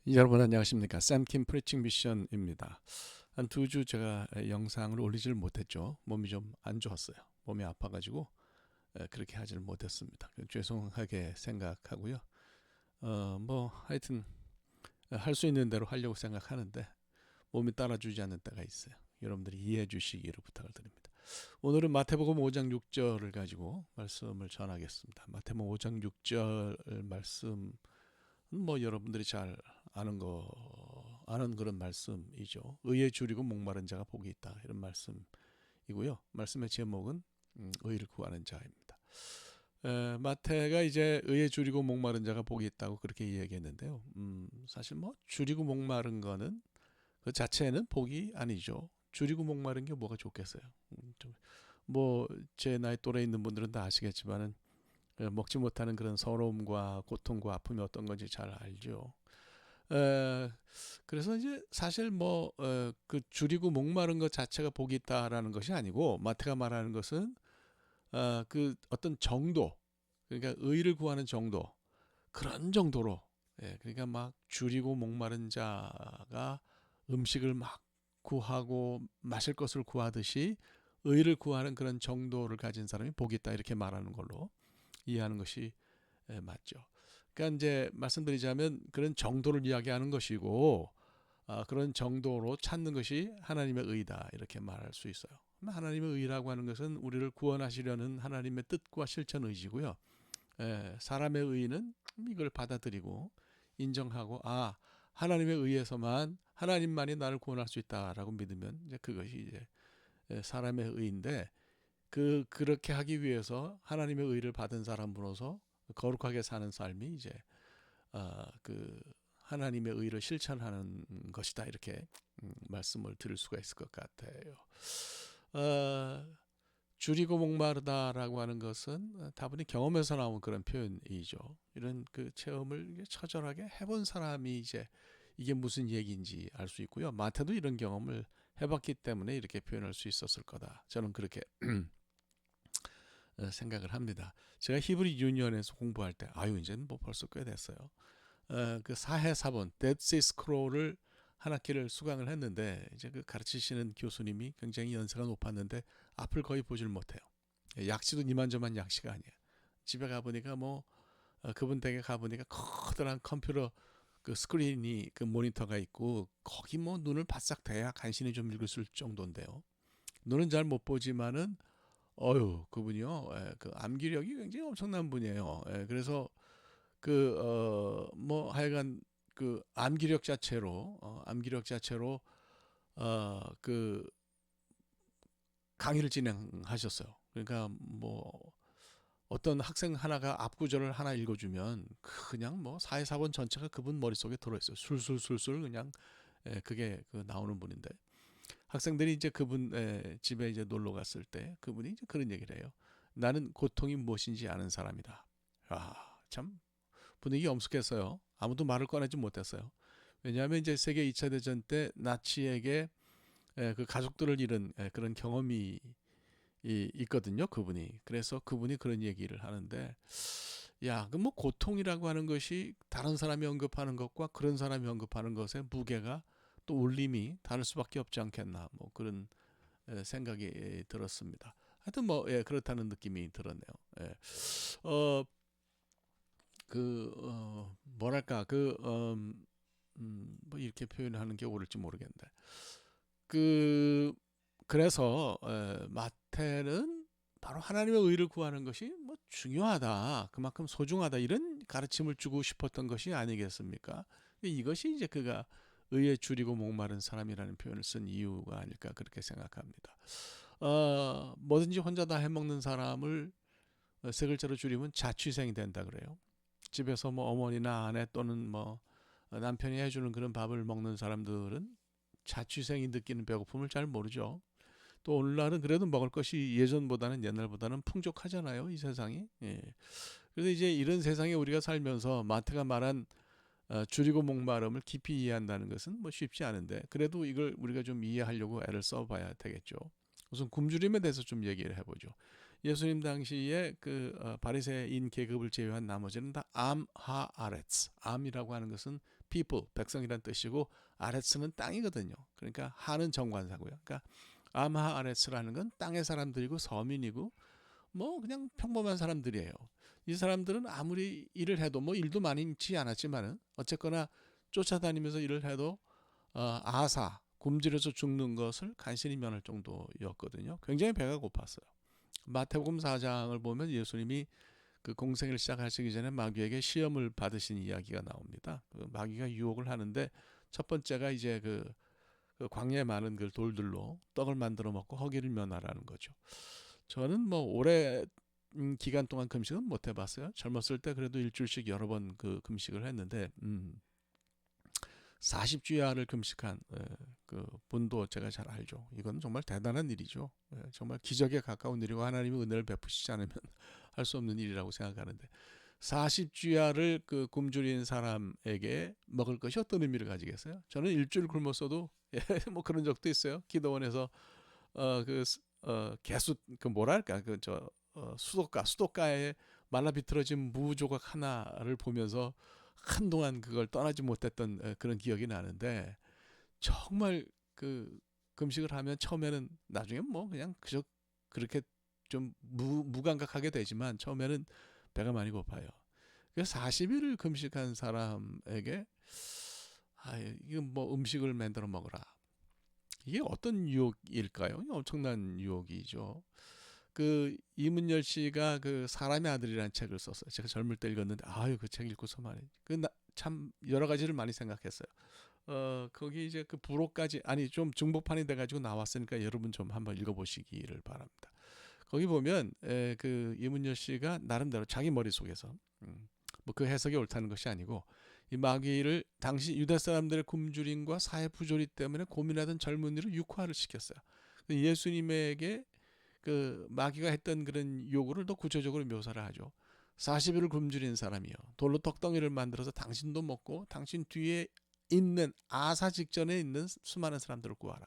여러분 안녕하십니까? 샘킴 프리칭 미션입니다. 한 2주 제가 영상을 올리지를 못했죠. 몸이 좀 안 좋았어요. 몸이 아파가지고 그렇게 하지를 못했습니다. 죄송하게 생각하고요. 뭐 하여튼 할 수 있는 대로 하려고 생각하는데 몸이 따라주지 않는 때가 있어요. 여러분들이 이해해 주시기를 부탁을 드립니다. 오늘은 마태복음 5장 6절을 가지고 말씀을 전하겠습니다. 마태복음 5장 6절 말씀 뭐 여러분들이 잘 아는 그런 말씀이죠. 의에 줄이고 목마른 자가 복이 있다 이런 말씀이고요. 말씀의 제목은 의를 구하는 자입니다. 마태가 이제 의에 줄이고 목마른 자가 복이 있다고 그렇게 이야기했는데요. 사실 뭐 줄이고 목마른 거는 그 자체는 복이 아니죠. 줄이고 목마른 게 뭐가 좋겠어요. 뭐제 나이 또래 있는 분들은 다 아시겠지만은 먹지 못하는 그런 서러움과 고통과 아픔이 어떤 건지 잘 알죠. 에, 그래서 이제 사실 그 줄이고 목마른 것 자체가 복이 있다라는 것이 아니고 마태가 말하는 것은 그 어떤 정도, 그러니까 의를 구하는 정도, 그런 정도로, 그러니까 막 줄이고 목마른 자가 음식을 막 구하고 마실 것을 구하듯이 의를 구하는 그런 정도를 가진 사람이 복이 있다 이렇게 말하는 걸로 이해하는 것이 맞죠. 그러니까 이제 말씀드리자면 그런 정도를 이야기하는 것이고 그런 정도로 찾는 것이 하나님의 의다 이렇게 말할 수 있어요. 하나님의 의라고 하는 것은 우리를 구원하시려는 하나님의 뜻과 실천 의지고요. 사람의 의는 이걸 받아들이고 인정하고 하나님의 의에서만 하나님만이 나를 구원할 수 있다라고 믿으면 이제 그것이 이제 사람의 의인데 그렇게 하기 위해서 하나님의 의를 받은 사람으로서 거룩하게 사는 삶이 이제 그 하나님의 의를 실천하는 것이다 이렇게 말씀을 드릴 수가 있을 것 같아요. 어, 줄이고 목마르다라고 하는 것은 다분히 경험에서 나온 그런 표현이죠. 이런 그 체험을 처절하게 해본 사람이 이제 이게 무슨 얘기인지 알 수 있고요. 마태도 이런 경험을 해봤기 때문에 이렇게 표현할 수 있었을 거다. 저는 그렇게 생각을 합니다. 제가 히브리 유니언에서 공부할 때 이제는 뭐 벌써 꽤 됐어요. 그 사해사본 데드시 스크롤을 한 학기를 수강을 했는데 이제 그 가르치시는 교수님이 굉장히 연세가 높았는데 앞을 거의 보질 못해요. 약시도 이만저만 약시가 아니에요. 집에 가보니까 그분 댁에 가보니까 커다란 컴퓨터 그 스크린이 그 모니터가 있고 거기 뭐 눈을 바싹 대야 간신히 좀 읽을 수 있을 정도인데요. 눈은 잘 못 보지만은 그분이요. 그 암기력이 굉장히 엄청난 분이에요. 그래서 하여간 그 암기력 자체로 그 강의를 진행하셨어요. 그러니까 뭐 어떤 학생 하나가 앞구절을 하나 읽어주면 그냥 뭐 사회사원 전체가 그분 머릿속에 들어있어요. 술술술술 그냥 그게 나오는 분인데 학생들이 이제 그분 집에 이제 놀러 갔을 때 그분이 이제 그런 얘기를 해요. 나는 고통이 무엇인지 아는 사람이다. 참 분위기 엄숙했어요. 아무도 말을 꺼내지 못했어요. 왜냐하면 이제 세계 2차 대전 때 나치에게 그 가족들을 잃은 그런 경험이 있거든요. 그분이. 그래서 그분이 그런 얘기를 하는데 그 뭐 고통이라고 하는 것이 다른 사람이 언급하는 것과 그런 사람이 언급하는 것의 무게가 또 울림이 다를 수밖에 없지 않겠나 뭐 그런 생각이 들었습니다. 하여튼 그렇다는 느낌이 들었네요. 예. 어, 뭐랄까 뭐 이렇게 표현하는 게 옳을지 모르겠는데 그 그래서 마태는 바로 하나님의 의를 구하는 것이 뭐 중요하다, 그만큼 소중하다 이런 가르침을 주고 싶었던 것이 아니겠습니까? 이것이 이제 그가 의에 줄이고 목마른 사람이라는 표현을 쓴 이유가 아닐까 그렇게 생각합니다. 뭐든지 혼자 다 해먹는 사람을 세 글자로 줄이면 자취생이 된다 그래요. 집에서 뭐 어머니나 아내 또는 뭐 남편이 해주는 그런 밥을 먹는 사람들은 자취생이 느끼는 배고픔을 잘 모르죠. 또 오늘날은 그래도 먹을 것이 예전보다는 옛날보다는 풍족하잖아요, 이 세상이. 예. 그래서 이제 이런 세상에 우리가 살면서 마태가 말한 줄이고 목마름을 깊이 이해한다는 것은 뭐 쉽지 않은데 그래도 이걸 우리가 좀 이해하려고 애를 써봐야 되겠죠. 우선 굶주림에 대해서 좀 얘기를 해보죠. 예수님 당시에 그 바리새인 계급을 제외한 나머지는 다 암하 아레츠. 암이라고 하는 것은 people, 백성이란 뜻이고 아레츠는 땅이거든요. 그러니까 하는 정관사고요. 그러니까 암하 아레츠라는 건 땅의 사람들이고 서민이고 뭐 그냥 평범한 사람들이에요. 이 사람들은 아무리 일을 해도 뭐 일도 많지 않았지만은 어쨌거나 쫓아다니면서 일을 해도 아사 굶주려서 죽는 것을 간신히 면할 정도였거든요. 굉장히 배가 고팠어요. 마태복음 4장을 보면 예수님이 그 공생을 시작하시기 전에 마귀에게 시험을 받으신 이야기가 나옵니다. 그 마귀가 유혹을 하는데 첫 번째가 이제 그 광야에 많은 그 돌들로 떡을 만들어 먹고 허기를 면하라는 거죠. 저는 뭐 오래 기간 동안 금식은 못 해봤어요. 젊었을 때 그래도 일주일씩 여러 번 그 금식을 했는데 40주야를 금식한 그 분도 제가 잘 알죠. 이건 정말 대단한 일이죠. 정말 기적에 가까운 일이고 하나님이 은혜를 베푸시지 않으면 할 수 없는 일이라고 생각하는데 40주야를 그 굶주린 사람에게 먹을 것이 어떤 의미를 가지겠어요? 저는 일주일 굶었어도 뭐 그런 적도 있어요. 기도원에서 개수 그 뭐랄까 그 수도가에 말라 비틀어진 무 조각 하나를 보면서 한동안 그걸 떠나지 못했던 그런 기억이 나는데 정말 그 금식을 하면 처음에는 나중에 뭐 그냥 그저 그렇게 좀 무감각하게 되지만 처음에는 배가 많이 고파요. 그래서 40일을 금식한 사람에게 이거 뭐 음식을 만들어 먹으라. 이게 어떤 유혹일까요? 엄청난 유혹이죠. 그 이문열 씨가 그 사람의 아들이라는 책을 썼어요. 제가 젊을 때 읽었는데 그 책 읽고서 말이 참 여러 가지를 많이 생각했어요. 거기 이제 그 부록까지 아니 좀 중복판이 돼가지고 나왔으니까 여러분 좀 한번 읽어보시기를 바랍니다. 거기 보면 그 이문열 씨가 나름대로 자기 머릿속에서 뭐 그 해석이 옳다는 것이 아니고 이 마귀를 당시 유대 사람들의 굶주림과 사회 부조리 때문에 고민하던 젊은이를 육화를 시켰어요. 예수님에게 그 마귀가 했던 그런 요구를 더 구체적으로 묘사를 하죠. 40일을 굶주린 사람이요. 돌로 떡덩이를 만들어서 당신도 먹고 당신 뒤에 있는 아사 직전에 있는 수많은 사람들을 구하라.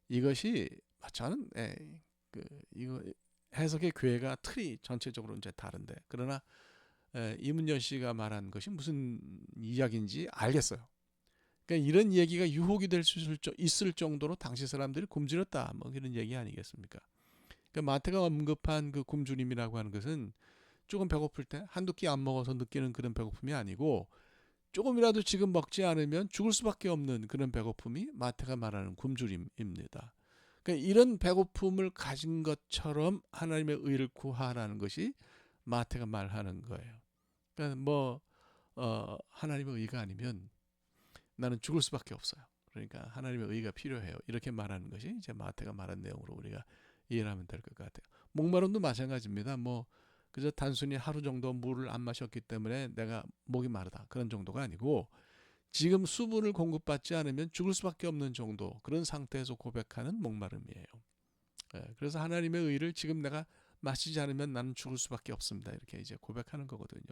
이것이 저는 이거 해석의 궤가 틀이 전체적으로 이제 다른데 그러나 이문열 씨가 말한 것이 무슨 이야기인지 알겠어요. 그러니까 이런 얘기가 유혹이 될 수 있을 정도로 당시 사람들이 굶주렸다 뭐 이런 얘기 아니겠습니까? 그러니까 마태가 언급한 그 굶주림이라고 하는 것은 조금 배고플 때 한두 끼 안 먹어서 느끼는 그런 배고픔이 아니고 조금이라도 지금 먹지 않으면 죽을 수밖에 없는 그런 배고픔이 마태가 말하는 굶주림입니다. 그러니까 이런 배고픔을 가진 것처럼 하나님의 의를 구하라는 것이 마태가 말하는 거예요. 그러니까 뭐 하나님의 의가 아니면 나는 죽을 수밖에 없어요. 그러니까 하나님의 의가 필요해요. 이렇게 말하는 것이 이제 마태가 말한 내용으로 우리가 이해를 하면 될 것 같아요. 목마름도 마찬가지입니다. 뭐 그저 단순히 하루 정도 물을 안 마셨기 때문에 내가 목이 마르다 그런 정도가 아니고 지금 수분을 공급받지 않으면 죽을 수밖에 없는 정도 그런 상태에서 고백하는 목마름이에요. 그래서 하나님의 의를 지금 내가 마시지 않으면 나는 죽을 수밖에 없습니다. 이렇게 이제 고백하는 거거든요.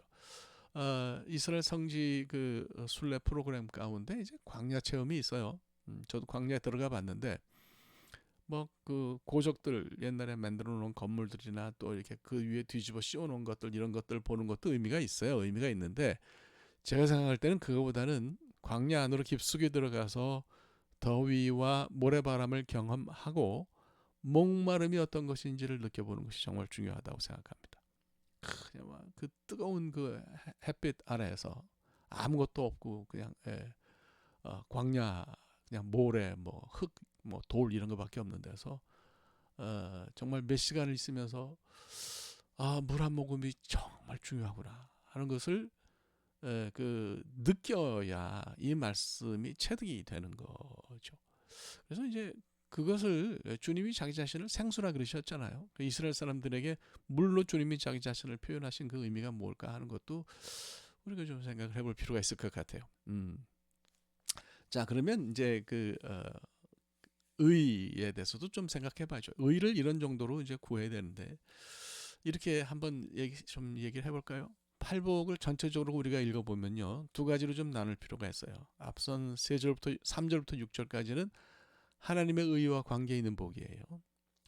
이스라엘 성지 그 순례 프로그램 가운데 이제 광야 체험이 있어요. 저도 광야에 들어가 봤는데 뭐 그 고적들 옛날에 만들어 놓은 건물들이나 또 이렇게 그 위에 뒤집어 씌워 놓은 것들 이런 것들 보는 것도 의미가 있어요. 의미가 있는데 제가 생각할 때는 그거보다는 광야 안으로 깊숙이 들어가서 더위와 모래바람을 경험하고 목마름이 어떤 것인지를 느껴보는 것이 정말 중요하다고 생각합니다. 그냥 그 뜨거운 그 햇빛 아래에서 아무것도 없고 그냥 광야 그냥 모래 뭐 흙 뭐 돌 이런 거밖에 없는 데서 정말 몇 시간을 있으면서 물 한 모금이 정말 중요하구나 하는 것을 그 느껴야 이 말씀이 체득이 되는 거죠. 그래서 이제 그것을 주님이 자기 자신을 생수라 그러셨잖아요. 그 이스라엘 사람들에게 물로 주님이 자기 자신을 표현하신 그 의미가 뭘까 하는 것도 우리가 좀 생각을 해볼 필요가 있을 것 같아요. 자 그러면 이제 의에 대해서도 좀 생각해봐야죠. 의를 이런 정도로 이제 구해야 되는데 이렇게 한번 얘기를 해볼까요? 팔복을 전체적으로 우리가 읽어보면요. 두 가지로 좀 나눌 필요가 있어요. 앞선 3절부터 6절까지는 하나님의 의와 관계 있는 복이에요.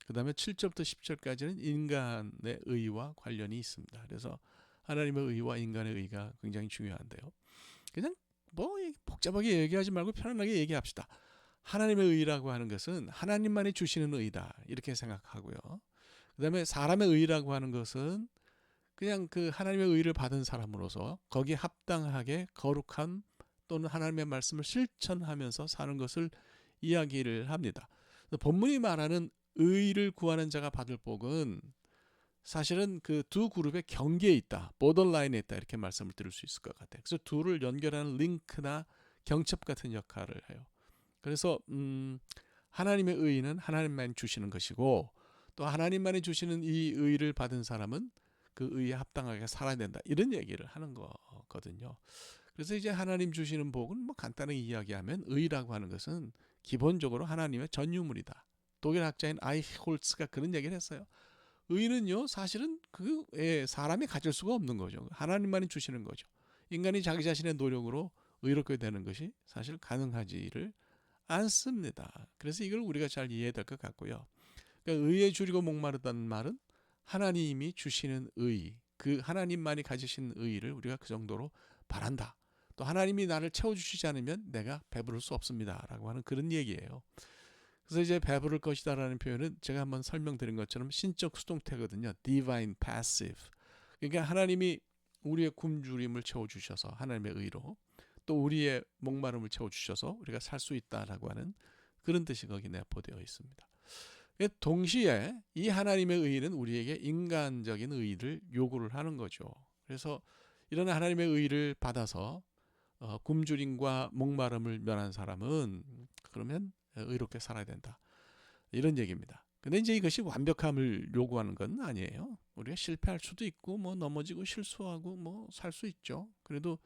그 다음에 7절부터 10절까지는 인간의 의와 관련이 있습니다. 그래서 하나님의 의와 인간의 의가 굉장히 중요한데요. 그냥 뭐 복잡하게 얘기하지 말고 편안하게 얘기합시다. 하나님의 의라고 하는 것은 하나님만이 주시는 의다, 이렇게 생각하고요. 그 다음에 사람의 의라고 하는 것은 그냥 그 하나님의 의를 받은 사람으로서 거기에 합당하게 거룩함 또는 하나님의 말씀을 실천하면서 사는 것을 이야기를 합니다. 본문이 말하는 의를 구하는 자가 받을 복은 사실은 그 두 그룹의 경계에 있다, 보더라인에 있다, 이렇게 말씀을 드릴 수 있을 것 같아요. 그래서 둘을 연결하는 링크나 경첩 같은 역할을 해요. 그래서 하나님의 의는 하나님만 주시는 것이고, 또 하나님만이 주시는 이 의를 받은 사람은 그 의에 합당하게 살아야 된다, 이런 얘기를 하는 거거든요. 그래서 이제 하나님 주시는 복은 뭐 간단하게 이야기하면 의라고 하는 것은 기본적으로 하나님의 전유물이다. 독일 학자인 아이홀츠가 그런 얘기를 했어요. 의는요, 사실은 사람이 가질 수가 없는 거죠. 하나님만이 주시는 거죠. 인간이 자기 자신의 노력으로 의롭게 되는 것이 사실 가능하지를 않습니다. 그래서 이걸 우리가 잘 이해해야 될 것 같고요. 그러니까 의에 줄이고 목마르다는 말은 하나님이 주시는 의, 그 하나님만이 가지신 의를 우리가 그 정도로 바란다. 또 하나님이 나를 채워주시지 않으면 내가 배부를 수 없습니다, 라고 하는 그런 얘기예요. 그래서 이제 배부를 것이다라는 표현은 제가 한번 설명드린 것처럼 신적 수동태거든요. Divine passive. 그러니까 하나님이 우리의 굶주림을 채워주셔서 하나님의 의로, 또 우리의 목마름을 채워주셔서 우리가 살 수 있다라고 하는 그런 뜻이 거기 내포되어 있습니다. 동시에 이 하나님의 의는 우리에게 인간적인 의를 요구를 하는 거죠. 그래서 이런 하나님의 의를 받아서 굶주림과 목마름을 면한 사람은 그러면 의롭게 살아야 된다, 이런 얘기입니다. 근데 이제 이것이 완벽함을 요구하는 건 아니에요. 우리가 실패할 수도 있고 뭐 넘어지고 실수하고 뭐 살 수 있죠. 그래도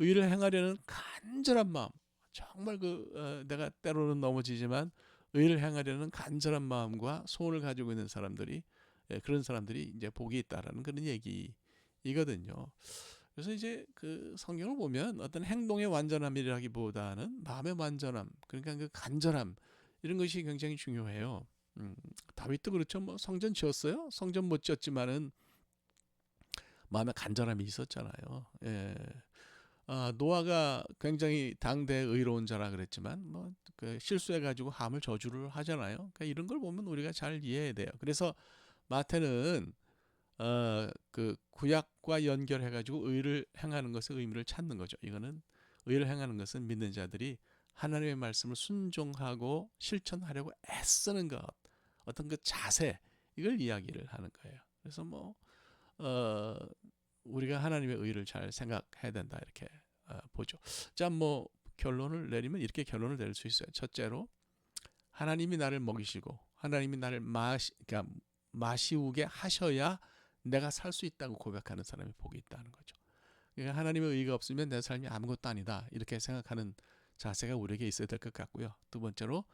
의를 행하려는 간절한 마음, 정말 내가 때로는 넘어지지만 의를 행하려는 간절한 마음과 소원을 가지고 있는 사람들이, 그런 사람들이 이제 복이 있다라는 그런 얘기이거든요. 그래서 이제 그 성경을 보면 어떤 행동의 완전함이라기보다는 마음의 완전함, 그러니까 그 간절함, 이런 것이 굉장히 중요해요. 다윗도 그렇죠. 뭐 성전 지었어요. 성전 못 지었지만은 마음에 간절함이 있었잖아요. 예. 노아가 굉장히 당대 의로운 자라 그랬지만 그 실수해가지고 함을 저주를 하잖아요. 그러니까 이런 걸 보면 우리가 잘 이해해야 돼요. 그래서 마태는 그 구약과 연결해가지고 의를 행하는 것의 의미를 찾는 거죠. 이거는 의를 행하는 것은 믿는 자들이 하나님의 말씀을 순종하고 실천하려고 애쓰는 것, 어떤 그 자세, 이걸 이야기를 하는 거예요. 그래서 우리가 하나님의 의를 잘 생각해야 된다, 이렇게 보죠. 자, 결론을 내리면 이렇게 결론을 내릴 수 있어요. 첫째로, 하나님이 나를 먹이시고 하나님이 나를 그러니까 마시우게 하셔야 내가 살 수 있다고 고백하는 사람이 복이 있다는 거죠. 그러니까 하나님의 의가 없으면 내 삶이 아무것도 아니다, 이렇게 생각하는 자세가 우리에게 있어야 될 것 같고요. 두 번째로,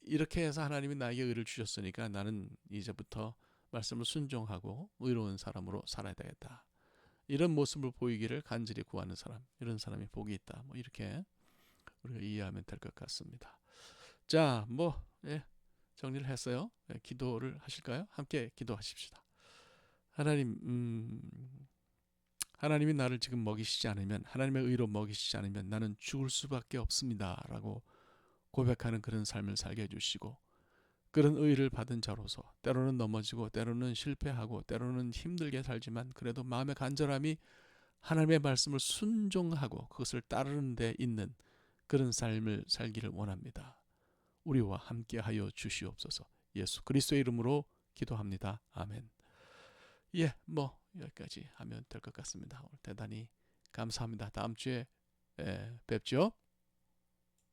이렇게 해서 하나님이 나에게 의를 주셨으니까 나는 이제부터 말씀을 순종하고 의로운 사람으로 살아야 되겠다, 이런 모습을 보이기를 간절히 구하는 사람, 이런 사람이 복이 있다, 이렇게 우리가 이해하면 될 것 같습니다. 자, 예, 정리를 했어요. 예, 기도를 하실까요? 함께 기도하십시다. 하나님이 나를 지금 먹이시지 않으면, 하나님의 의로 먹이시지 않으면 나는 죽을 수밖에 없습니다, 라고 고백하는 그런 삶을 살게 해주시고, 그런 의를 받은 자로서 때로는 넘어지고 때로는 실패하고 때로는 힘들게 살지만 그래도 마음의 간절함이 하나님의 말씀을 순종하고 그것을 따르는 데 있는 그런 삶을 살기를 원합니다. 우리와 함께하여 주시옵소서. 예수 그리스도의 이름으로 기도합니다. 아멘. 예, 여기까지 하면 될 것 같습니다. 오늘 대단히 감사합니다. 다음 주에 뵙죠.